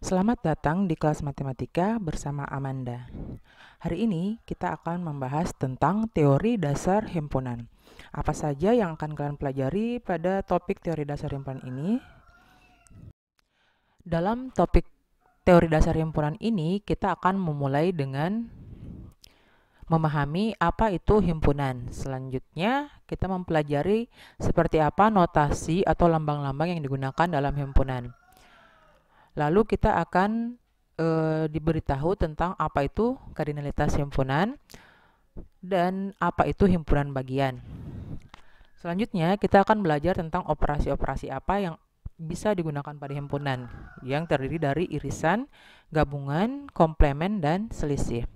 Selamat datang di kelas matematika bersama Amanda. Hari ini kita akan membahas tentang teori dasar himpunan. Apa saja yang akan kalian pelajari pada topik teori dasar himpunan ini? Dalam topik teori dasar himpunan ini, kita akan memulai dengan memahami apa itu himpunan. Selanjutnya, kita mempelajari seperti apa notasi atau lambang-lambang yang digunakan dalam himpunan. Lalu kita akan diberitahu tentang apa itu kardinalitas himpunan dan apa itu himpunan bagian. Selanjutnya, kita akan belajar tentang operasi-operasi apa yang bisa digunakan pada himpunan, yang terdiri dari irisan, gabungan, komplemen, dan selisih.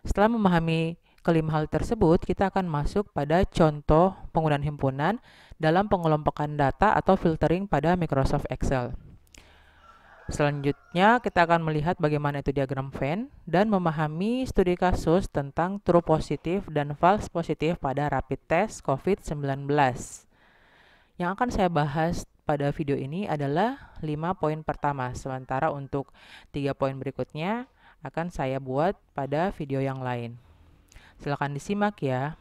Setelah memahami kelima hal tersebut, kita akan masuk pada contoh penggunaan himpunan dalam pengelompokan data atau filtering pada Microsoft Excel. Selanjutnya, kita akan melihat bagaimana itu diagram Venn dan memahami studi kasus tentang true positif dan false positif pada rapid test COVID-19. Yang akan saya bahas pada video ini adalah 5 poin pertama, sementara untuk 3 poin berikutnya akan saya buat pada video yang lain. Silakan disimak ya.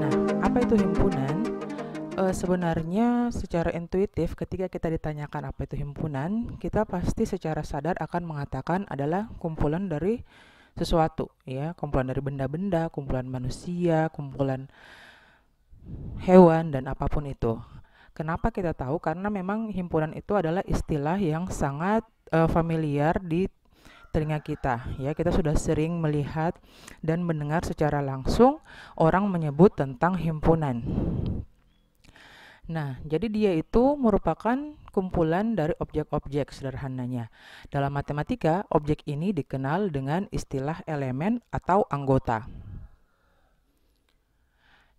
Nah, apa itu himpunan? Sebenarnya secara intuitif ketika kita ditanyakan apa itu himpunan, kita pasti secara sadar akan mengatakan adalah kumpulan dari sesuatu, ya, kumpulan dari benda-benda, kumpulan manusia, kumpulan hewan dan apapun itu. Kenapa kita tahu? Karena memang himpunan itu adalah istilah yang sangat familiar di telinga kita, ya. Kita sudah sering melihat dan mendengar secara langsung orang menyebut tentang himpunan. Nah, jadi dia itu merupakan kumpulan dari objek-objek sederhananya. Dalam matematika, objek ini dikenal dengan istilah elemen atau anggota.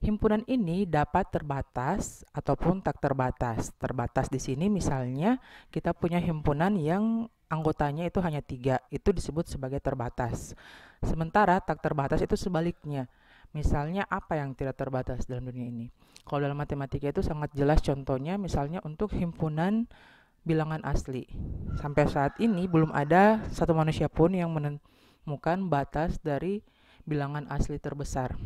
Himpunan ini dapat terbatas ataupun tak terbatas. Terbatas di sini misalnya kita punya himpunan yang anggotanya itu hanya 3, itu disebut sebagai terbatas. Sementara tak terbatas itu sebaliknya. Misalnya apa yang tidak terbatas dalam dunia ini? Kalau dalam matematika itu sangat jelas contohnya, misalnya untuk himpunan bilangan asli. Sampai saat ini belum ada satu manusia pun yang menemukan batas dari bilangan asli terbesar.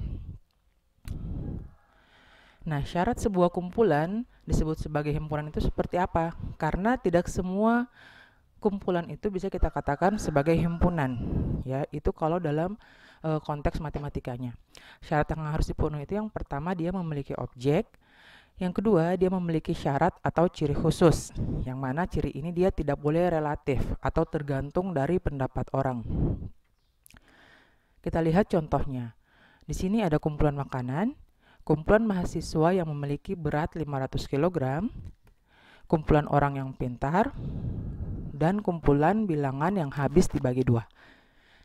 Nah, syarat sebuah kumpulan disebut sebagai himpunan itu seperti apa? Karena tidak semua kumpulan itu bisa kita katakan sebagai himpunan, ya. Itu kalau dalam konteks matematikanya. Syarat yang harus dipenuhi itu yang pertama dia memiliki objek, yang kedua dia memiliki syarat atau ciri khusus, yang mana ciri ini dia tidak boleh relatif atau tergantung dari pendapat orang. Kita lihat contohnya. Di sini ada kumpulan makanan, kumpulan mahasiswa yang memiliki berat 500 kg, kumpulan orang yang pintar, dan kumpulan bilangan yang habis dibagi 2.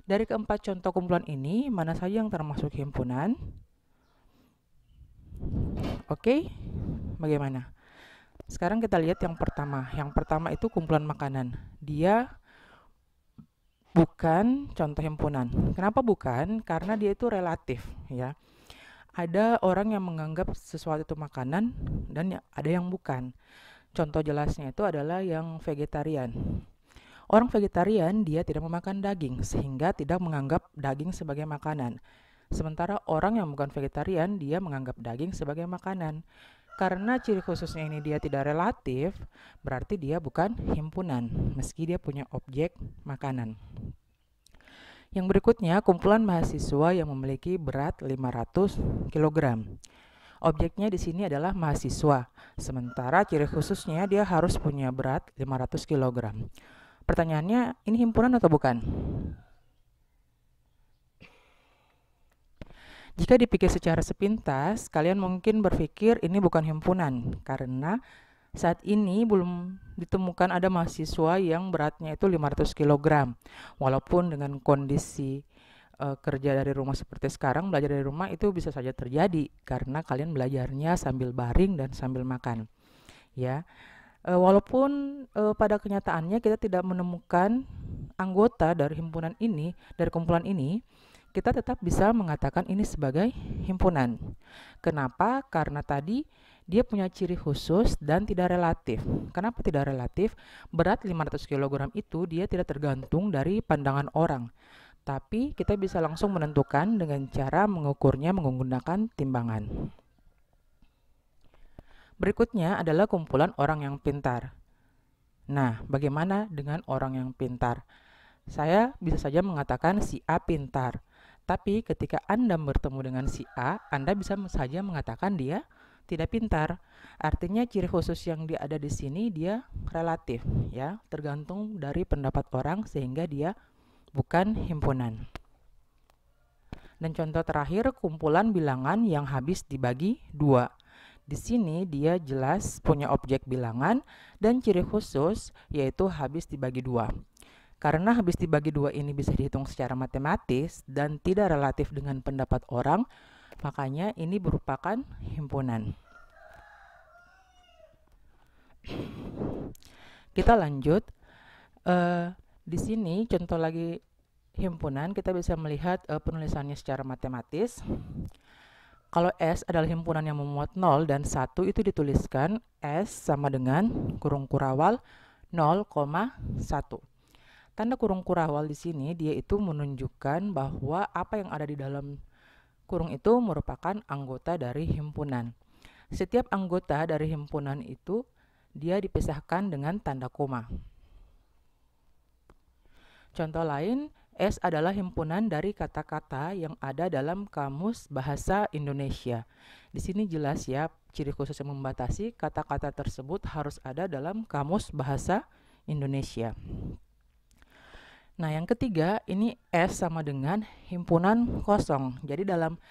Dari keempat contoh kumpulan ini, mana saja yang termasuk himpunan? Oke, bagaimana? Sekarang kita lihat yang pertama. Yang pertama itu kumpulan makanan. Dia bukan contoh himpunan. Kenapa bukan? Karena dia itu relatif, ya. Ada orang yang menganggap sesuatu itu makanan dan ada yang bukan. Contoh jelasnya itu adalah yang vegetarian. Orang vegetarian dia tidak memakan daging sehingga tidak menganggap daging sebagai makanan. Sementara orang yang bukan vegetarian dia menganggap daging sebagai makanan. Karena ciri khususnya ini dia tidak relatif, berarti dia bukan himpunan meski dia punya objek makanan. Yang berikutnya, kumpulan mahasiswa yang memiliki berat 500 kg. Objeknya di sini adalah mahasiswa, sementara ciri khususnya dia harus punya berat 500 kg. Pertanyaannya, ini himpunan atau bukan? Jika dipikir secara sepintas, kalian mungkin berpikir ini bukan himpunan, karena saat ini belum ditemukan ada mahasiswa yang beratnya itu 500 kg. Walaupun dengan kondisi kerja dari rumah seperti sekarang, belajar dari rumah itu bisa saja terjadi karena kalian belajarnya sambil baring dan sambil makan. Ya. Walaupun pada kenyataannya kita tidak menemukan anggota dari himpunan ini, dari kumpulan ini, kita tetap bisa mengatakan ini sebagai himpunan. Kenapa? Karena tadi dia punya ciri khusus dan tidak relatif. Kenapa tidak relatif? Berat 500 kg itu dia tidak tergantung dari pandangan orang. Tapi kita bisa langsung menentukan dengan cara mengukurnya menggunakan timbangan. Berikutnya adalah kumpulan orang yang pintar. Nah, bagaimana dengan orang yang pintar? Saya bisa saja mengatakan si A pintar. Tapi ketika Anda bertemu dengan si A, Anda bisa saja mengatakan dia tidak pintar. Artinya ciri khusus yang dia ada di sini dia relatif, ya, tergantung dari pendapat orang sehingga dia bukan himpunan. Dan contoh terakhir, kumpulan bilangan yang habis dibagi 2. Di sini dia jelas punya objek bilangan dan ciri khusus yaitu habis dibagi 2. Karena habis dibagi 2 ini bisa dihitung secara matematis dan tidak relatif dengan pendapat orang, makanya ini merupakan himpunan. Kita lanjut. Di sini contoh lagi himpunan, kita bisa melihat penulisannya secara matematis. Kalau S adalah himpunan yang memuat 0 dan 1, itu dituliskan S sama dengan kurung kurawal 0,1. Tanda kurung kurawal di sini dia itu menunjukkan bahwa apa yang ada di dalam kurung itu merupakan anggota dari himpunan. Setiap anggota dari himpunan itu dia dipisahkan dengan tanda koma. Contoh lain, S adalah himpunan dari kata-kata yang ada dalam Kamus Bahasa Indonesia. Di sini jelas ya, ciri khusus yang membatasi kata-kata tersebut harus ada dalam Kamus Bahasa Indonesia. Nah, yang ketiga, ini S sama dengan himpunan kosong. Jadi dalam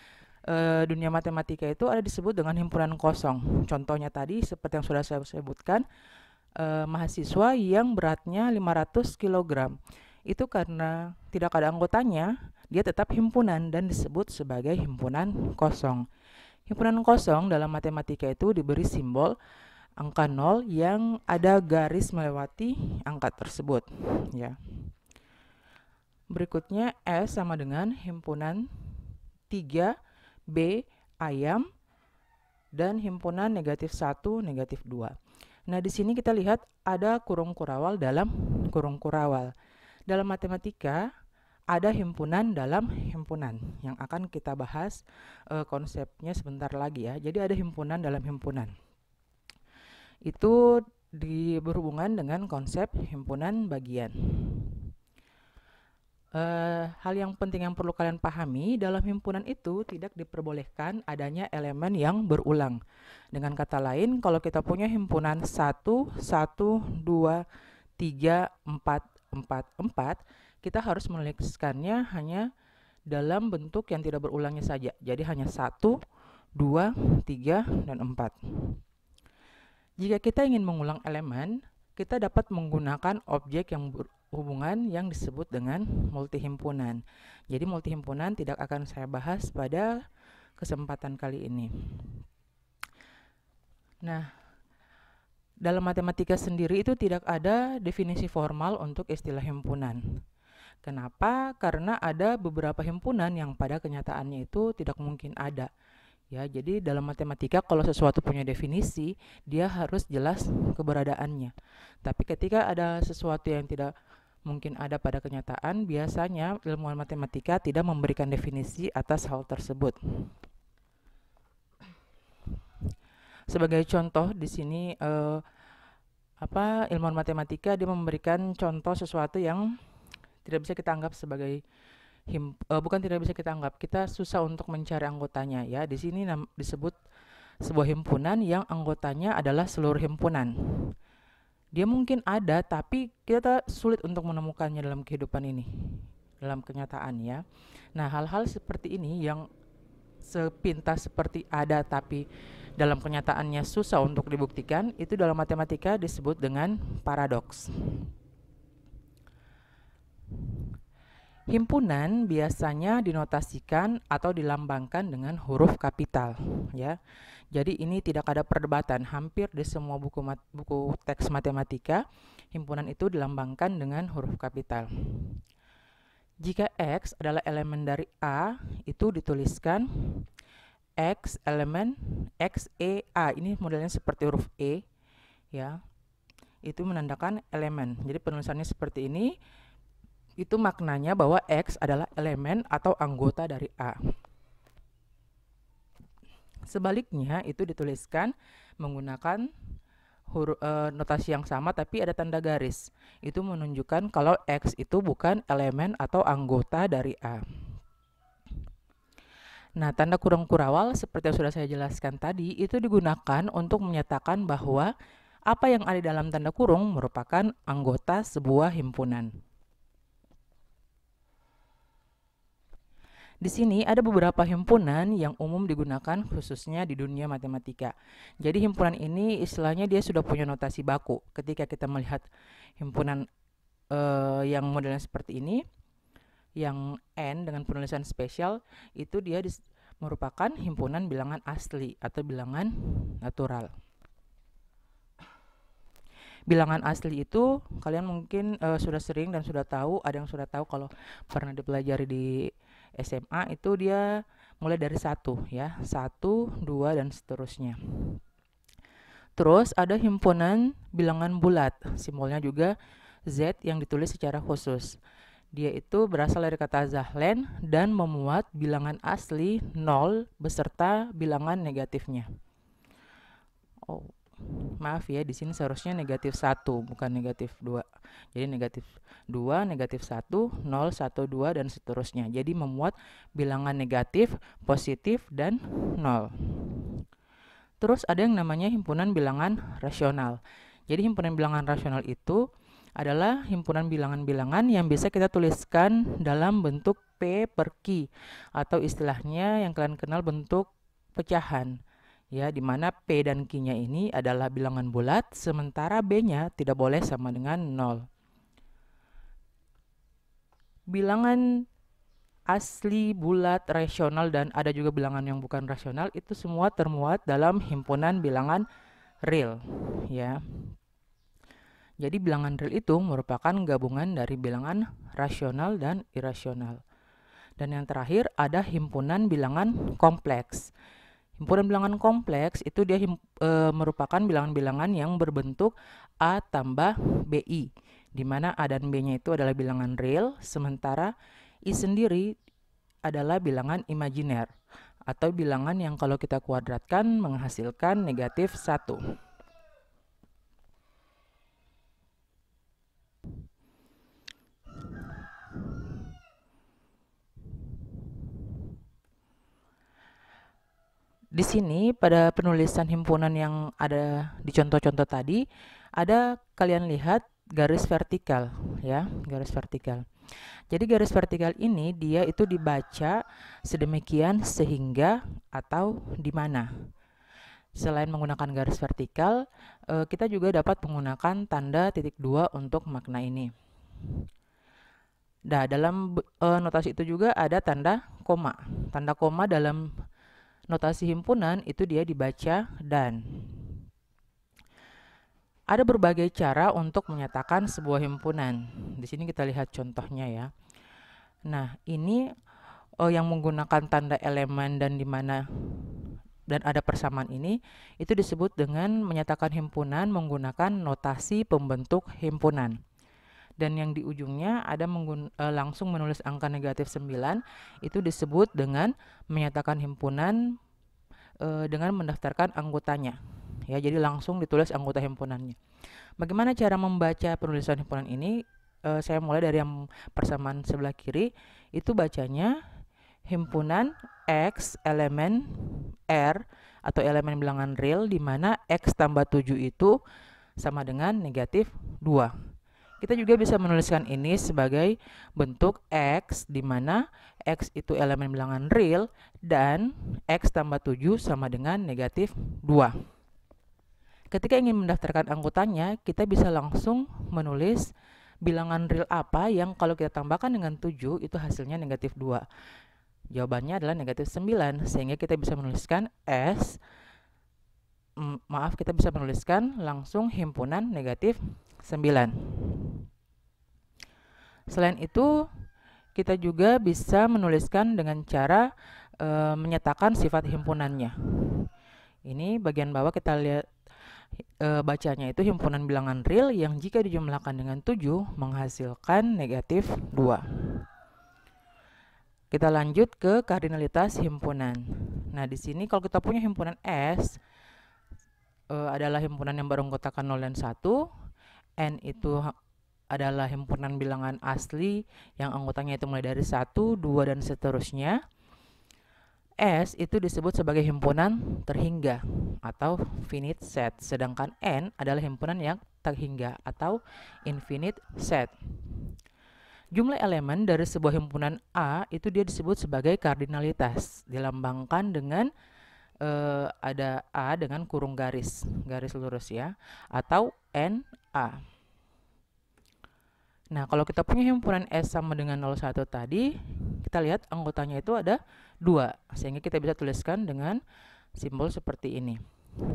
dunia matematika itu ada disebut dengan himpunan kosong. Contohnya tadi seperti yang sudah saya sebutkan, mahasiswa yang beratnya 500 kg. Itu karena tidak ada anggotanya, dia tetap himpunan dan disebut sebagai himpunan kosong. Himpunan kosong dalam matematika itu diberi simbol angka 0 yang ada garis melewati angka tersebut, ya. Berikutnya S sama dengan himpunan 3, B, ayam, dan himpunan negatif 1, negatif 2. Nah, di sini kita lihat ada kurung kurawal dalam kurung kurawal. Dalam matematika, ada himpunan dalam himpunan yang akan kita bahas konsepnya sebentar lagi ya. Jadi ada himpunan dalam himpunan. Itu berhubungan dengan konsep himpunan bagian. Hal yang penting yang perlu kalian pahami, dalam himpunan itu tidak diperbolehkan adanya elemen yang berulang. Dengan kata lain, kalau kita punya himpunan 1, 1, 2, 3, 4, 4, kita harus menuliskannya hanya dalam bentuk yang tidak berulangnya saja. Jadi hanya 1, 2, 3, dan 4. Jika kita ingin mengulang elemen, kita dapat menggunakan objek yang berhubungan yang disebut dengan multihimpunan. Jadi multihimpunan tidak akan saya bahas pada kesempatan kali ini. Nah, dalam matematika sendiri itu tidak ada definisi formal untuk istilah himpunan. Kenapa? Karena ada beberapa himpunan yang pada kenyataannya itu tidak mungkin ada. Ya, jadi dalam matematika kalau sesuatu punya definisi, dia harus jelas keberadaannya. Tapi ketika ada sesuatu yang tidak mungkin ada pada kenyataan, biasanya ilmuwan matematika tidak memberikan definisi atas hal tersebut. Sebagai contoh di sini ilmuwan matematika dia memberikan contoh sesuatu yang tidak bisa kita anggap sebagai bukan tidak bisa kita anggap, kita susah untuk mencari anggotanya ya. Di sini disebut sebuah himpunan yang anggotanya adalah seluruh himpunan. Dia mungkin ada tapi kita sulit untuk menemukannya dalam kehidupan ini, dalam kenyataan ya. Nah, hal-hal seperti ini yang sepintas seperti ada tapi dalam kenyataannya susah untuk dibuktikan, itu dalam matematika disebut dengan paradoks. Himpunan biasanya dinotasikan atau dilambangkan dengan huruf kapital, ya. Jadi ini tidak ada perdebatan, hampir di semua buku teks matematika, himpunan itu dilambangkan dengan huruf kapital. Jika X adalah elemen dari A, itu dituliskan X elemen X E A. Ini modelnya seperti huruf E, ya. Itu menandakan elemen. Jadi penulisannya seperti ini. Itu maknanya bahwa X adalah elemen atau anggota dari A. Sebaliknya itu dituliskan menggunakan notasi yang sama tapi ada tanda garis. Itu menunjukkan kalau X itu bukan elemen atau anggota dari A. Nah, tanda kurung kurawal seperti yang sudah saya jelaskan tadi itu digunakan untuk menyatakan bahwa apa yang ada dalam tanda kurung merupakan anggota sebuah himpunan. Di sini ada beberapa himpunan yang umum digunakan khususnya di dunia matematika. Jadi himpunan ini istilahnya dia sudah punya notasi baku. Ketika kita melihat himpunan yang modelnya seperti ini, yang N dengan penulisan spesial, itu dia merupakan himpunan bilangan asli atau bilangan natural. Bilangan asli itu kalian mungkin sudah sering dan sudah tahu, ada yang sudah tahu kalau pernah dipelajari di SMA itu dia mulai dari 1 ya, 1, 2 dan seterusnya. Terus ada himpunan bilangan bulat, simbolnya juga Z yang ditulis secara khusus. Dia itu berasal dari kata zahlen dan memuat bilangan asli 0 beserta bilangan negatifnya. Oh, maaf ya, di sini seharusnya negatif 1 bukan negatif 2. Jadi negatif 2, negatif 1, 0, 1, 2 dan seterusnya. Jadi memuat bilangan negatif, positif dan 0. Terus ada yang namanya himpunan bilangan rasional. Jadi himpunan bilangan rasional itu adalah himpunan bilangan-bilangan yang bisa kita tuliskan dalam bentuk P per Q atau istilahnya yang kalian kenal bentuk pecahan. Ya, di mana P dan Q-nya ini adalah bilangan bulat, sementara B-nya tidak boleh sama dengan 0. Bilangan asli, bulat, rasional, dan ada juga bilangan yang bukan rasional, itu semua termuat dalam himpunan bilangan real. Ya. Jadi bilangan real itu merupakan gabungan dari bilangan rasional dan irasional. Dan yang terakhir ada himpunan bilangan kompleks. Himpunan bilangan kompleks itu dia merupakan bilangan-bilangan yang berbentuk A tambah BI, di mana A dan B-nya itu adalah bilangan real, sementara I sendiri adalah bilangan imajiner, atau bilangan yang kalau kita kuadratkan menghasilkan negatif 1. Di sini pada penulisan himpunan yang ada di contoh-contoh tadi, ada kalian lihat garis vertikal ya, garis vertikal. Jadi garis vertikal ini dia itu dibaca sedemikian sehingga atau di mana. Selain menggunakan garis vertikal, kita juga dapat menggunakan tanda titik 2 untuk makna ini. Nah, dalam notasi itu juga ada tanda koma. Tanda koma dalam notasi himpunan itu dia dibaca dan. Ada berbagai cara untuk menyatakan sebuah himpunan. Di sini kita lihat contohnya ya. Nah, ini yang menggunakan tanda elemen dan di mana dan ada persamaan ini itu disebut dengan menyatakan himpunan menggunakan notasi pembentuk himpunan. Dan yang di ujungnya ada langsung menulis angka negatif 9, itu disebut dengan menyatakan himpunan dengan mendaftarkan anggotanya. Ya, jadi langsung ditulis anggota himpunannya. Bagaimana cara membaca penulisan himpunan ini? Saya mulai dari yang persamaan sebelah kiri, itu bacanya himpunan X elemen R atau elemen bilangan real, di mana X tambah 7 itu sama dengan negatif 2. Kita juga bisa menuliskan ini sebagai bentuk X, di mana X itu elemen bilangan real dan X tambah 7 sama dengan negatif 2. Ketika ingin mendaftarkan anggotanya, kita bisa langsung menulis bilangan real apa yang kalau kita tambahkan dengan 7 itu hasilnya negatif 2? Jawabannya adalah negatif 9, sehingga kita bisa menuliskan kita bisa menuliskan langsung himpunan negatif 9. Selain itu, kita juga bisa menuliskan dengan cara menyatakan sifat himpunannya. Ini bagian bawah kita lihat bacanya itu himpunan bilangan real yang jika dijumlahkan dengan 7 menghasilkan negatif 2. Kita lanjut ke kardinalitas himpunan. Nah, di sini kalau kita punya himpunan S adalah himpunan yang beranggotakan 0 dan 1. N itu adalah himpunan bilangan asli yang anggotanya itu mulai dari 1, 2, dan seterusnya. S itu disebut sebagai himpunan terhingga atau finite set, sedangkan N adalah himpunan yang tak hingga atau infinite set. Jumlah elemen dari sebuah himpunan A itu dia disebut sebagai kardinalitas, dilambangkan dengan ada A dengan kurung garis lurus ya, atau NA. Nah, kalau kita punya himpunan S sama dengan 01 tadi, kita lihat anggotanya itu ada 2, sehingga kita bisa tuliskan dengan simbol seperti ini.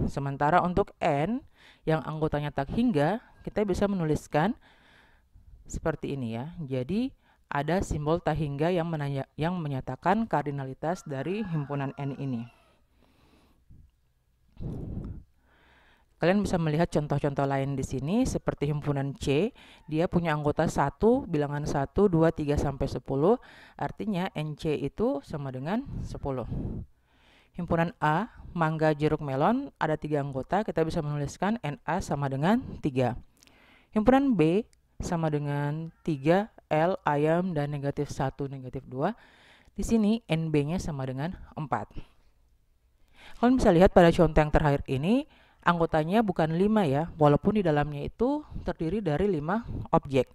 Sementara untuk N yang anggotanya tak hingga, kita bisa menuliskan seperti ini ya. Jadi ada simbol tak hingga yang menyatakan kardinalitas dari himpunan N ini. Kalian bisa melihat contoh-contoh lain di sini seperti himpunan C, dia punya anggota 1, bilangan 1, 2, 3 sampai 10, artinya NC itu sama dengan 10. Himpunan A, mangga, jeruk, melon, ada 3 anggota, kita bisa menuliskan NA sama dengan 3. Himpunan B sama dengan 3, L, ayam, dan negatif 1, negatif 2. Di sini NB-nya sama dengan 4. Kalian bisa lihat pada contoh yang terakhir ini, anggotanya bukan 5 ya, walaupun di dalamnya itu terdiri dari 5 objek.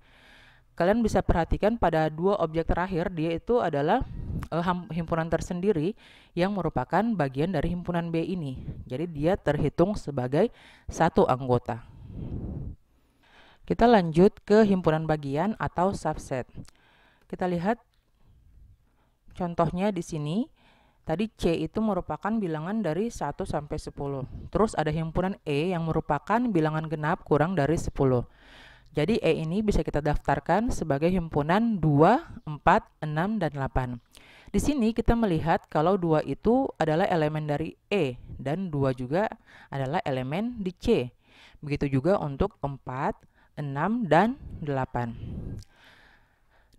Kalian bisa perhatikan pada 2 objek terakhir, dia itu adalah himpunan tersendiri yang merupakan bagian dari himpunan B ini. Jadi dia terhitung sebagai satu anggota. Kita lanjut ke himpunan bagian atau subset. Kita lihat contohnya di sini. Tadi C itu merupakan bilangan dari 1 sampai 10. Terus ada himpunan E yang merupakan bilangan genap kurang dari 10. Jadi E ini bisa kita daftarkan sebagai himpunan 2, 4, 6, dan 8. Di sini kita melihat kalau 2 itu adalah elemen dari E dan 2 juga adalah elemen di C. Begitu juga untuk 4, 6, dan 8.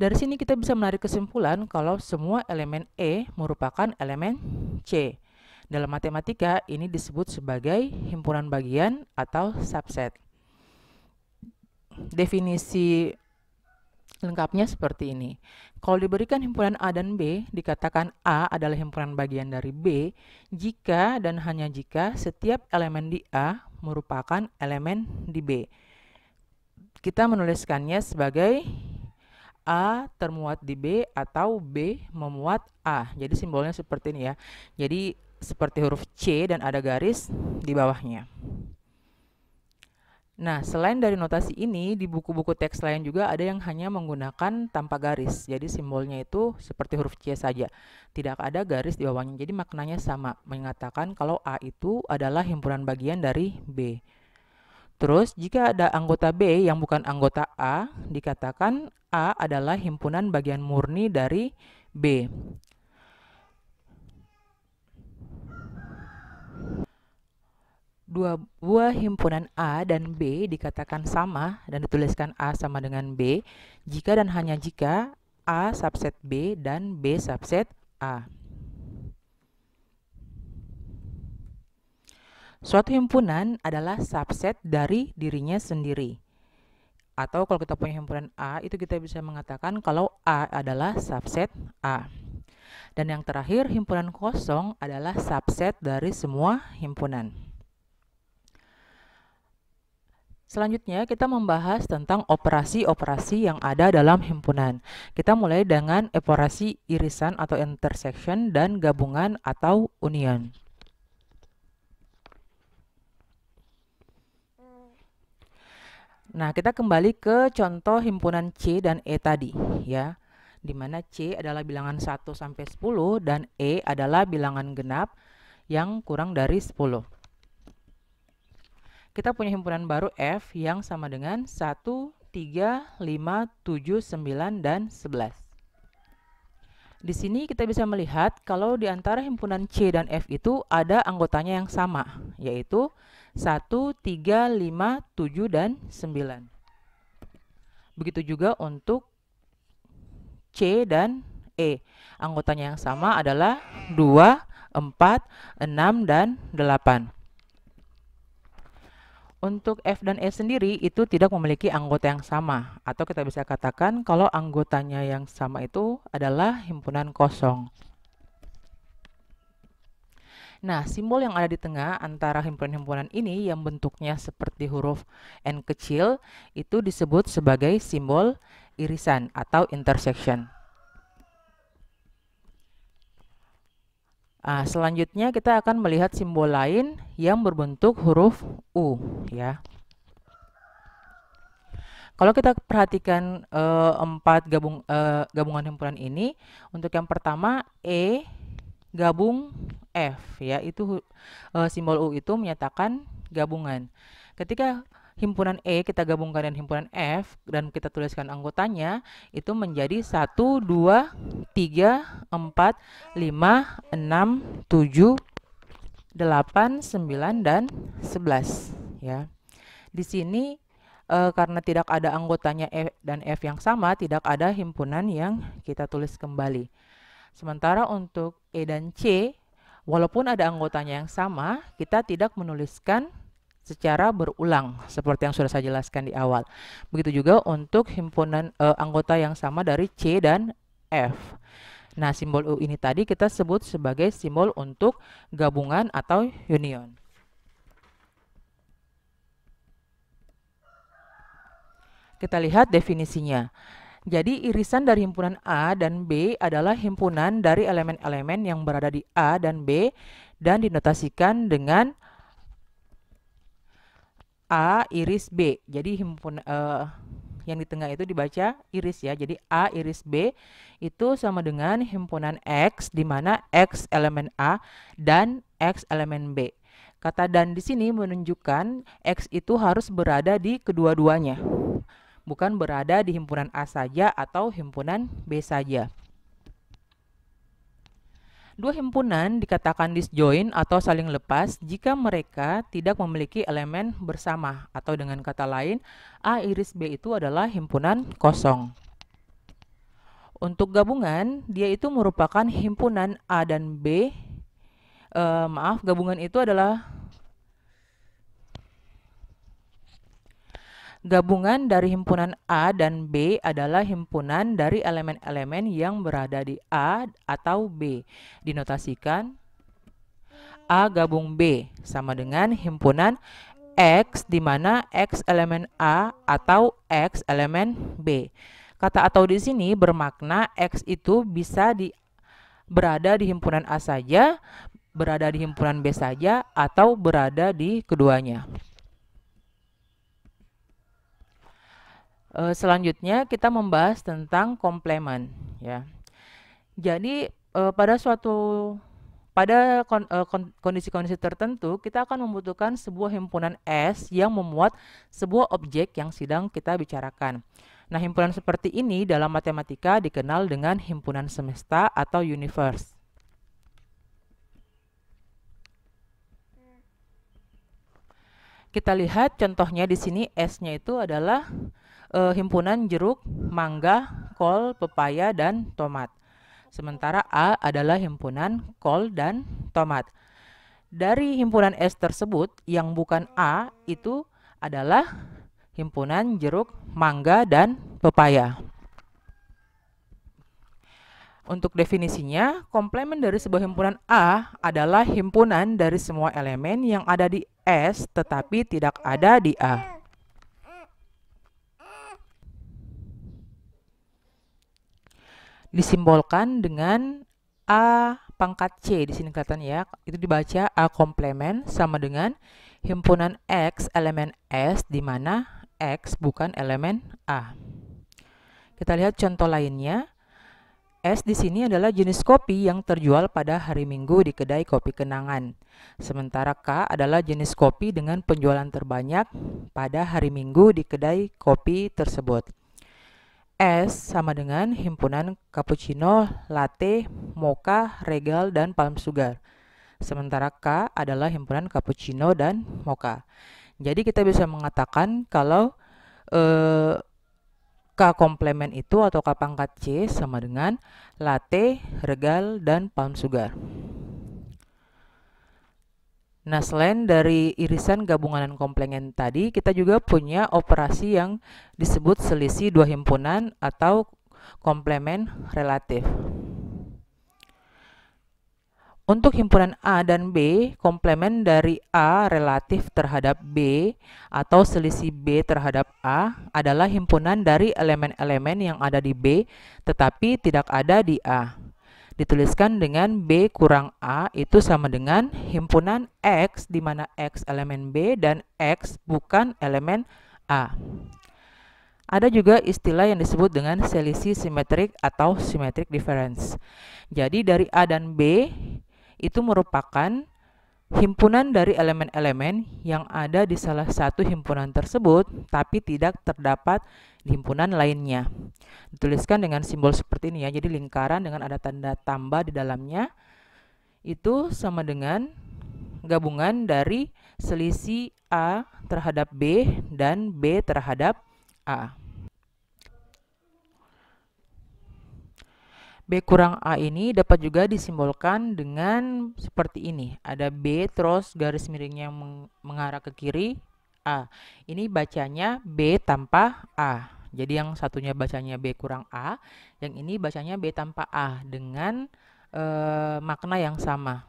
Dari sini kita bisa menarik kesimpulan kalau semua elemen E merupakan elemen C. Dalam matematika ini disebut sebagai himpunan bagian atau subset. Definisi lengkapnya seperti ini. Kalau diberikan himpunan A dan B, dikatakan A adalah himpunan bagian dari B jika dan hanya jika setiap elemen di A merupakan elemen di B. Kita menuliskannya sebagai A termuat di B atau B memuat A. Jadi simbolnya seperti ini ya. Jadi seperti huruf C dan ada garis di bawahnya. Nah, selain dari notasi ini, di buku-buku teks lain juga ada yang hanya menggunakan tanpa garis. Jadi simbolnya itu seperti huruf C saja. Tidak ada garis di bawahnya. Jadi maknanya sama, mengatakan kalau A itu adalah himpunan bagian dari B. Terus, jika ada anggota B yang bukan anggota A, dikatakan A adalah himpunan bagian murni dari B. Dua buah himpunan A dan B dikatakan sama dan dituliskan A sama dengan B jika dan hanya jika A subset B dan B subset A. Suatu himpunan adalah subset dari dirinya sendiri. Atau kalau kita punya himpunan A, itu kita bisa mengatakan kalau A adalah subset A. Dan yang terakhir, himpunan kosong adalah subset dari semua himpunan. Selanjutnya, kita membahas tentang operasi-operasi yang ada dalam himpunan. Kita mulai dengan operasi irisan atau intersection dan gabungan atau union. Nah, kita kembali ke contoh himpunan C dan E tadi ya. Di mana C adalah bilangan 1 sampai 10 dan E adalah bilangan genap yang kurang dari 10. Kita punya himpunan baru F yang sama dengan 1, 3, 5, 7, 9, dan 11. Di sini kita bisa melihat kalau di antara himpunan C dan F itu ada anggotanya yang sama, yaitu 1, 3, 5, 7, dan 9. Begitu juga untuk C dan E. Anggotanya yang sama adalah 2, 4, 6, dan 8. Untuk F dan E sendiri itu tidak memiliki anggota yang sama, atau kita bisa katakan kalau anggotanya yang sama itu adalah himpunan kosong. Nah, simbol yang ada di tengah antara himpunan-himpunan ini yang bentuknya seperti huruf N kecil itu disebut sebagai simbol irisan atau intersection. Selanjutnya kita akan melihat simbol lain yang berbentuk huruf U ya. Kalau kita perhatikan empat gabungan himpunan ini, untuk yang pertama E gabung F ya, itu simbol U itu menyatakan gabungan. Ketika himpunan E kita gabungkan dengan himpunan F dan kita tuliskan anggotanya, itu menjadi 1, 2, 3, 4, 5, 6, 7, 8, 9, dan 11 ya. Di sini karena tidak ada anggotanya E dan F yang sama, tidak ada himpunan yang kita tulis kembali. Sementara untuk E dan C, walaupun ada anggotanya yang sama, kita tidak menuliskan secara berulang seperti yang sudah saya jelaskan di awal. Begitu juga untuk himpunan anggota yang sama dari C dan F. Nah, simbol U ini tadi kita sebut sebagai simbol untuk gabungan atau union. Kita lihat definisinya. Jadi irisan dari himpunan A dan B adalah himpunan dari elemen-elemen yang berada di A dan B dan dinotasikan dengan A iris B. Jadi yang di tengah itu dibaca iris ya. Jadi A iris B itu sama dengan himpunan X, di mana X elemen A dan X elemen B. Kata dan di sini menunjukkan X itu harus berada di kedua-duanya, bukan berada di himpunan A saja atau himpunan B saja. Dua himpunan dikatakan disjoint atau saling lepas jika mereka tidak memiliki elemen bersama, atau dengan kata lain A iris B itu adalah himpunan kosong. Untuk gabungan, dia itu merupakan himpunan A dan B. Gabungan itu adalah gabungan dari himpunan A dan B adalah himpunan dari elemen-elemen yang berada di A atau B. Dinotasikan A gabung B sama dengan himpunan X, di mana X elemen A atau X elemen B. Kata atau di sini bermakna X itu bisa berada di himpunan A saja, berada di himpunan B saja, atau berada di keduanya. Selanjutnya kita membahas tentang komplement ya. Jadi pada kondisi-kondisi tertentu kita akan membutuhkan sebuah himpunan S yang memuat sebuah objek yang sedang kita bicarakan. Nah, himpunan seperti ini dalam matematika dikenal dengan himpunan semesta atau universe. Kita lihat contohnya di sini, S-nya itu adalah himpunan jeruk, mangga, kol, pepaya, dan tomat. Sementara A adalah himpunan kol dan tomat. Dari himpunan S tersebut, yang bukan A itu adalah himpunan jeruk, mangga, dan pepaya. Untuk definisinya, komplement dari sebuah himpunan A adalah himpunan dari semua elemen yang ada di S tetapi tidak ada di A. Disimbolkan dengan A pangkat C. Di sini kelihatan ya, itu dibaca A komplement sama dengan himpunan X elemen S, di mana X bukan elemen A. Kita lihat contoh lainnya. S di sini adalah jenis kopi yang terjual pada hari Minggu di kedai kopi kenangan. Sementara K adalah jenis kopi dengan penjualan terbanyak pada hari Minggu di kedai kopi tersebut. S sama dengan himpunan cappuccino, latte, mocha, regal, dan palm sugar. Sementara K adalah himpunan cappuccino dan mocha. Jadi kita bisa mengatakan kalau K komplement itu atau K pangkat C sama dengan latte, regal, dan palm sugar. Nah, selain dari irisan gabungan dan komplement tadi, kita juga punya operasi yang disebut selisih dua himpunan atau komplement relatif. Untuk himpunan A dan B, komplement dari A relatif terhadap B atau selisih B terhadap A adalah himpunan dari elemen-elemen yang ada di B tetapi tidak ada di A. Dituliskan dengan B kurang A itu sama dengan himpunan X di mana X elemen B dan X bukan elemen A. Ada juga istilah yang disebut dengan selisih simetrik atau symmetric difference. Jadi dari A dan B itu merupakan himpunan dari elemen-elemen yang ada di salah satu himpunan tersebut tapi tidak terdapat di himpunan lainnya. Dituliskan dengan simbol seperti ini ya. Jadi lingkaran dengan ada tanda tambah di dalamnya itu sama dengan gabungan dari selisih A terhadap B dan B terhadap A. B kurang A ini dapat juga disimbolkan dengan seperti ini. Ada B terus garis miringnya mengarah ke kiri A. Ini bacanya B tanpa A. Jadi yang satunya bacanya B kurang A, yang ini bacanya B tanpa A dengan makna yang sama.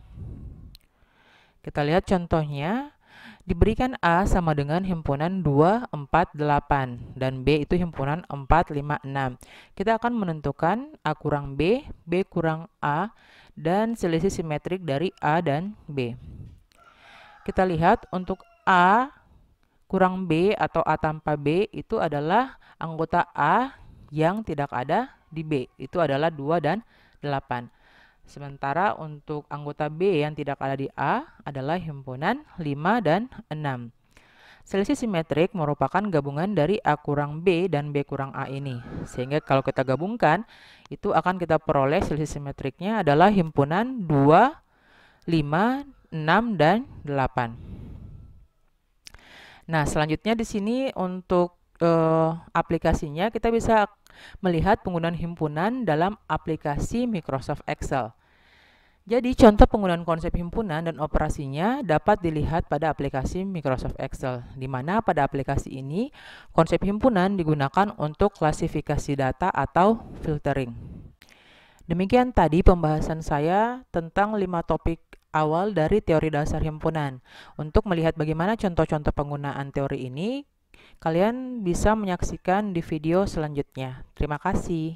Kita lihat contohnya. Diberikan A sama dengan himpunan 2, 4, 8 dan B itu himpunan 4, 5, 6. Kita akan menentukan A kurang B, B kurang A, dan selisih simetrik dari A dan B. Kita lihat untuk A kurang B atau A tanpa B itu adalah anggota A yang tidak ada di B. Itu adalah 2 dan 8. Sementara untuk anggota B yang tidak ada di A adalah himpunan 5 dan 6. Selisih simetrik merupakan gabungan dari A kurang B dan B kurang A ini. Sehingga kalau kita gabungkan, itu akan kita peroleh selisih simetriknya adalah himpunan 2, 5, 6, dan 8. Nah, selanjutnya di sini untuk aplikasinya kita bisa melihat penggunaan himpunan dalam aplikasi Microsoft Excel. Jadi contoh penggunaan konsep himpunan dan operasinya dapat dilihat pada aplikasi Microsoft Excel, di mana pada aplikasi ini konsep himpunan digunakan untuk klasifikasi data atau filtering. Demikian tadi pembahasan saya tentang 5 topik awal dari teori dasar himpunan. Untuk melihat bagaimana contoh-contoh penggunaan teori ini, kalian bisa menyaksikan di video selanjutnya. Terima kasih.